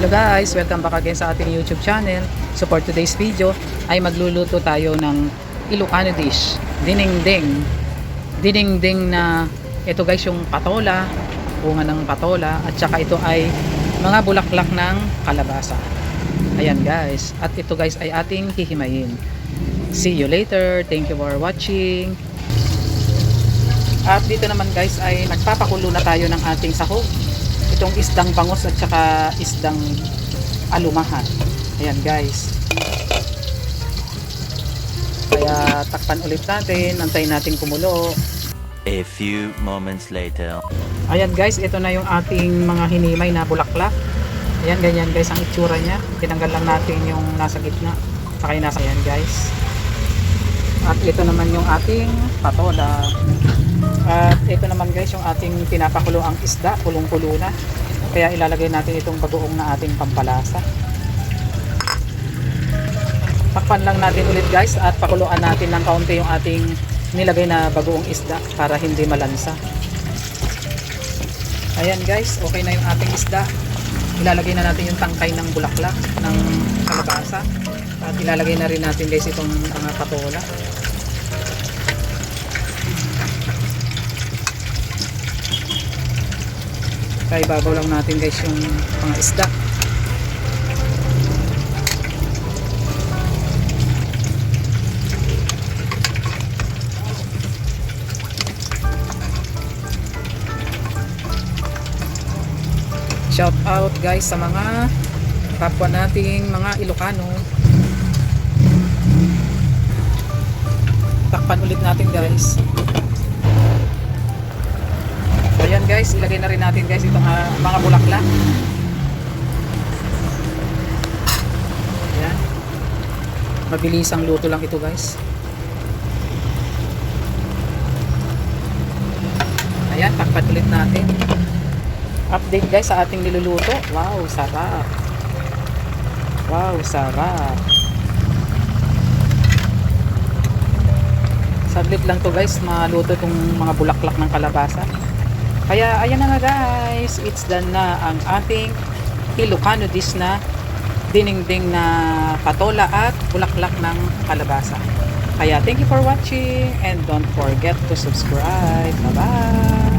Hello guys, welcome back again sa ating YouTube channel. So for today's video ay magluluto tayo ng Ilocano dish, dinengdeng. Dinengdeng na ito guys yung patola, bunga ng patola, at saka ito ay mga bulaklak ng kalabasa. Ayan guys, at ito guys ay ating hihimayin. See you later, thank you for watching. At dito naman guys ay nagpapakulo na tayo ng ating sahog. Itong isdang bangos at saka isdang alumahan. Ayan guys. Kaya takpan ulit natin, antayin natin kumulo. A few moments later. Ayan guys, ito na yung ating mga hinimay na bulaklak. Ayan, ganyan guys ang itsura niya. Tinanggal lang natin yung nasa gitna. Saka yung nasa, ayan guys. At ito naman yung ating patola. At ito naman guys yung ating pinapakulo ang isda, kulong-kulo na. Kaya ilalagay natin itong bagoong na ating pampalasa. Takpan lang natin ulit guys at pakuluan natin ng kaunti yung ating nilagay na bagoong isda para hindi malansa. Ayan guys, okay na yung ating isda. Ilalagay na natin yung tangkay ng bulaklak ng kalabasa. At ilalagay na rin natin guys itong mga patola. Kaya ibabaw lang natin guys yung mga isda. Shout out guys sa mga kapwa nating mga Ilocano. Takpan ulit natin guys. Ayan guys, ilagay na rin natin guys itong mga bulaklak. Ayan. Mabilisang luto lang ito guys. Ayan, takpan ulit natin. Update guys sa ating niluluto. Wow, sarap. Wow, sarap. Saglit lang to guys, maluto itong mga bulaklak ng kalabasa. Kaya ayan na nga guys, it's done na ang ating Ilocano dish na dinengdeng na patola at bulaklak ng kalabasa. Kaya thank you for watching and don't forget to subscribe. Bye bye!